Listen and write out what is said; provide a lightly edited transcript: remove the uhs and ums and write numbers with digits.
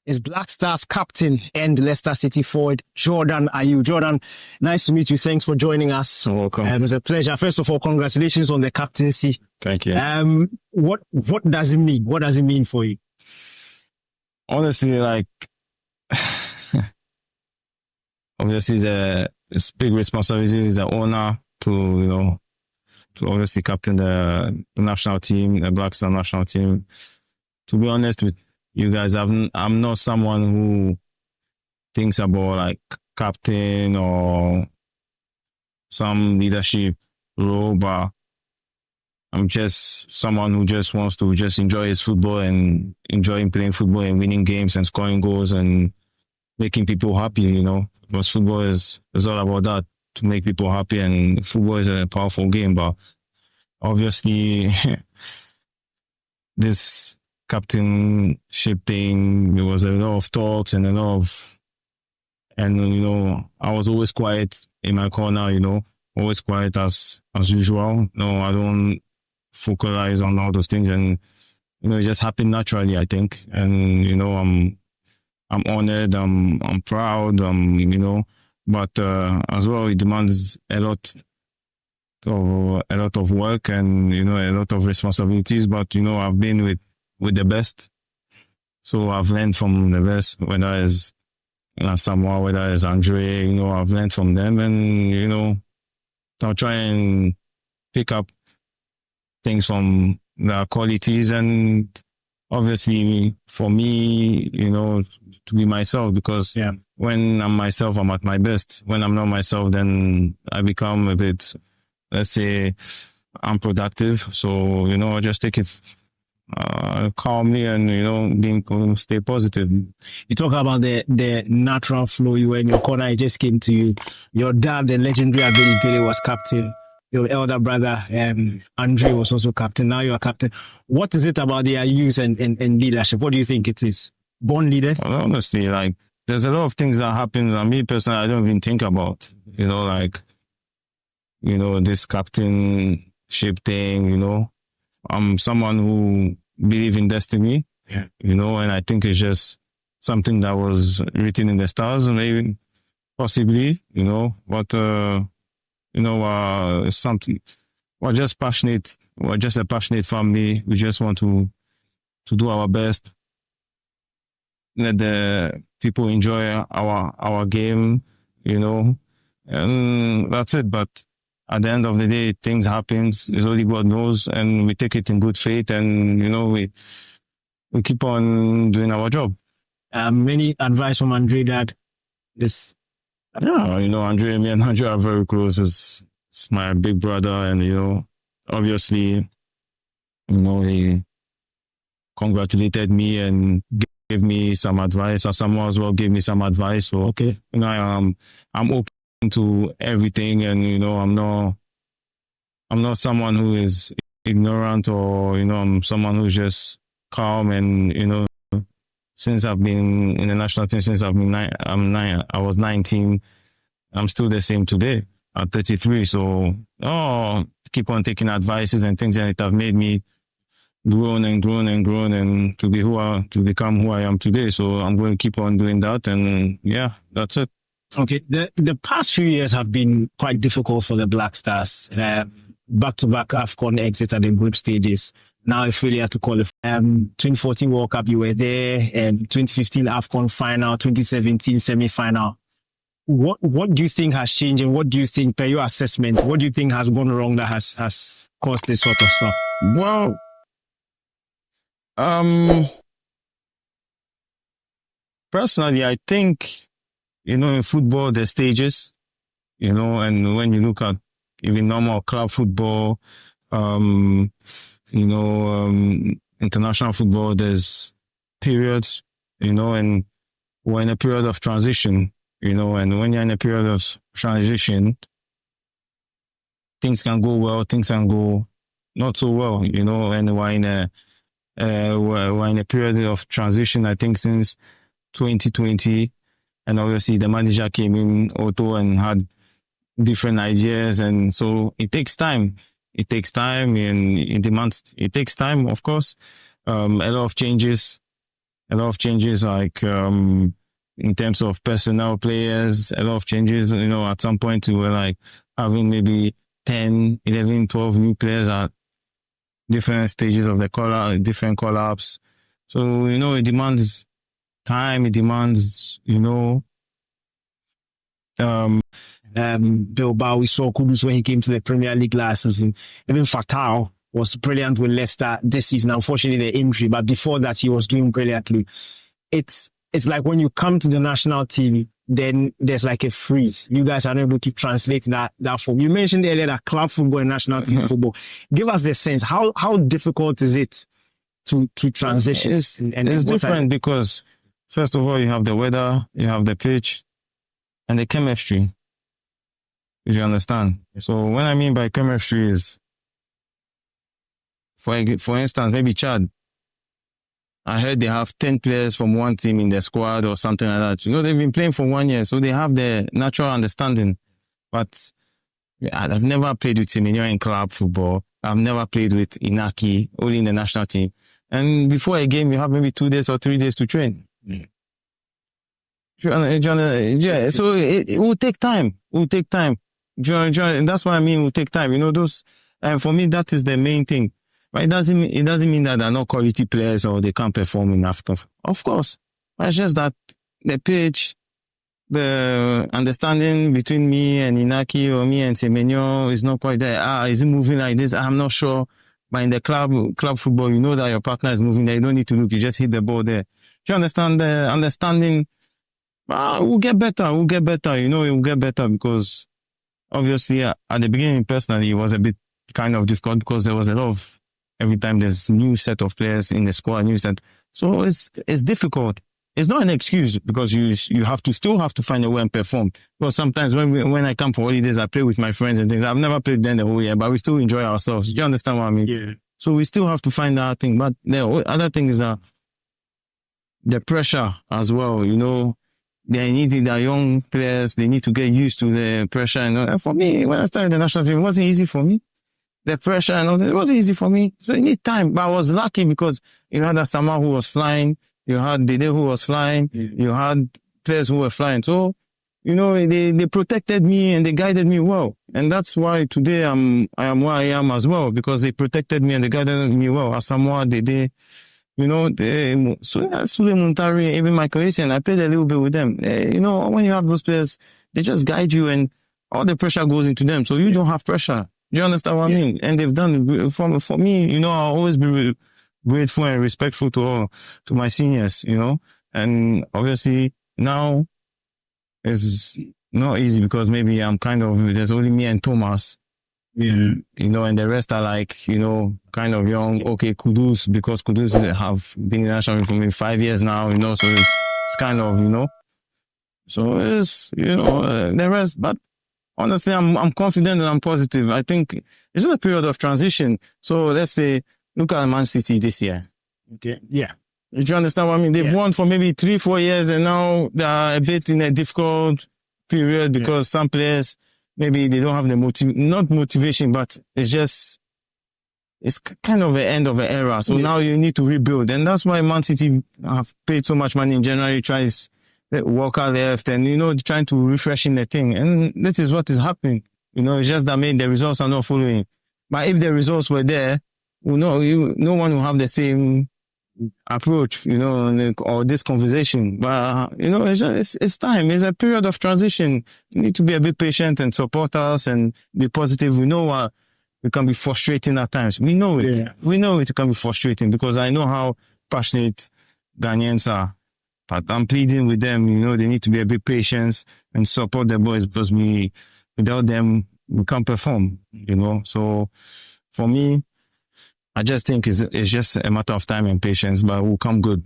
is Black Stars captain and Leicester City forward Jordan Ayew. Jordan, nice to meet you. Thanks for joining us. You're welcome. It was a pleasure. First of all, congratulations on the captaincy. Thank you. What does it mean? What does it mean for you? Honestly, like, obviously it's big responsibility. It's an honor to obviously captain the national team, the Black Star national team. To be honest with you guys, I'm not someone who thinks about like captain or some leadership role, but I'm just someone who just wants to just enjoy his football and enjoying playing football and winning games and scoring goals and making people happy, Because football is all about that, to make people happy, and football is a powerful game. But obviously, this captainship thing, there was a lot of talks and I was always quiet in my corner, always quiet as usual. No, I don't focalize on all those things, and it just happened naturally, I think. And I'm honored, I'm proud, but as well, it demands a lot of work and a lot of responsibilities. But I've been with the best, so I've learned from the best, whether it's Samoa, whether it's Andre. I've learned from them, and I'll try and pick up things from their qualities, and obviously for me, to be myself, because when I'm myself, I'm at my best. When I'm not myself, then I become a bit, let's say, unproductive. So, I just take it calmly and, stay positive. You talk about the natural flow. You were in your corner, it just came to you. Your dad, the legendary Abedi Pele, was captain. Your elder brother, Andre, was also captain. Now you are captain. What is it about the Ayews and leadership? What do you think it is? Born leaders? Well, honestly, like, there's a lot of things that happen that me personally, I don't even think about. This captainship thing, I'm someone who believes in destiny, and I think it's just something that was written in the stars, maybe, possibly, but, something. We're just passionate. We're just a passionate family. We just want to do our best. Let the people enjoy our game, and that's it. But at the end of the day, things happen. It's only God knows, and we take it in good faith, and we keep on doing our job. Many advice from Andre that this. Andre, me and Andre are very close. It's my big brother, and obviously, he congratulated me and gave me some advice, and someone as well gave me some advice. So okay, I'm open to everything, and I'm not someone who is ignorant, or I'm someone who's just calm, and since I've been in the national team, since I was 19, I'm still the same today at 33. So, keep on taking advices and things, and it have made me grown and to become who I am today. So I'm going to keep on doing that, and that's it. Okay, the past few years have been quite difficult for the Black Stars. Back-to-back Afcon exit at the group stages. Now a failure to qualify. 2014 World Cup, you were there. 2015 Afcon final, 2017 semi-final. What do you think has changed, and what do you think, per your assessment, what do you think has gone wrong that has caused this sort of stuff? Well, personally, I think, in football, there's stages, and when you look at even normal club football, international football, there's periods, and we're in a period of transition, and when you're in a period of transition, things can go well, things can go not so well, and we're in a period of transition, I think, since 2020, and obviously the manager came in, Otto, and had different ideas, and so it takes time. It takes time, and it takes time, of course. A lot of changes, a lot of changes, like in terms of personnel players, a lot of changes. At some point we were like having maybe 10, 11, 12 new players at different stages of the different call-ups. So, it demands time, it demands, Bilbao, we saw Kudus when he came to the Premier League last season. Even Fatal was brilliant with Leicester this season. Unfortunately, the injury, but before that, he was doing brilliantly. It's like when you come to the national team, then there's like a freeze. You guys are not able to translate that form. You mentioned earlier that club football and national team football. Give us the sense. How difficult is it to transition? It's different because, first of all, you have the weather, you have the pitch, and the chemistry. Did you understand? So what I mean by chemistry is, for instance, maybe Chad. I heard they have 10 players from one team in their squad or something like that. They've been playing for 1 year, so they have the natural understanding. But I've never played with Semenyo in club football. I've never played with Inaki, only in the national team. And before a game, you have maybe 2 days or 3 days to train. Yeah. So it will take time. It will take time. That's what I mean. It will take time. And for me, that is the main thing. But it doesn't mean that they're not quality players or they can't perform in Afcon. Of course. But it's just that the pitch, the understanding between me and Inaki or me and Semenyo is not quite there. Is it moving like this? I'm not sure. But in the club football, you know that your partner is moving there. You don't need to look. You just hit the ball there. Do you understand the understanding? We'll get better. It will get better because obviously at the beginning, personally, it was a bit kind of difficult because there was a lot of, every time there's new set of players in the squad, so it's difficult. It's not an excuse because you still have to find a way and perform. Because sometimes when I come for holidays, I play with my friends and things. I've never played them the whole year, but we still enjoy ourselves. Do you understand what I mean? Yeah. So we still have to find that thing. But the other thing is that the pressure as well, the young players, they need to get used to the pressure. And for me, when I started the national team, it wasn't easy for me. The pressure and all that, it wasn't easy for me. So you need time. But I was lucky because you had Asama who was flying, you had Dede who was flying, you had players who were flying. So, they protected me and they guided me well. And that's why today I am where I am as well, because they protected me and they guided me well. Asamoah, Dede, Sule Muntari, even Michael Essien, I played a little bit with them. When you have those players, they just guide you and all the pressure goes into them. So you don't have pressure. Do you understand what I mean? And they've done for me, I'll always be grateful and respectful to my seniors, and obviously now it's not easy because maybe I'm there's only me and Thomas, and the rest are like, kind of young. Okay, Kudus, because Kudus have been in the national team for maybe 5 years now, so it's kind of, so it's, the rest, but honestly, I'm confident and I'm positive. I think it's just a period of transition. So let's say, look at Man City this year. Okay. Yeah. Do you understand what I mean? They've won for maybe 3-4 years and now they are a bit in a difficult period because some players, maybe they don't have the not motivation, but it's kind of the end of an era. So now you need to rebuild. And that's why Man City have paid so much money in January, tries Walker left and, trying to refreshing the thing. And this is what is happening. It's just that the results are not following. But if the results were there, no one will have the same approach, or this conversation. But, it's time. It's a period of transition. You need to be a bit patient and support us and be positive. We know what it can be frustrating at times. We know it. Yeah. We know it can be frustrating because I know how passionate Ghanaians are. But I'm pleading with them, they need to be a bit patient and support the boys because without them, we can't perform, So for me, I just think it's just a matter of time and patience, but we'll come good.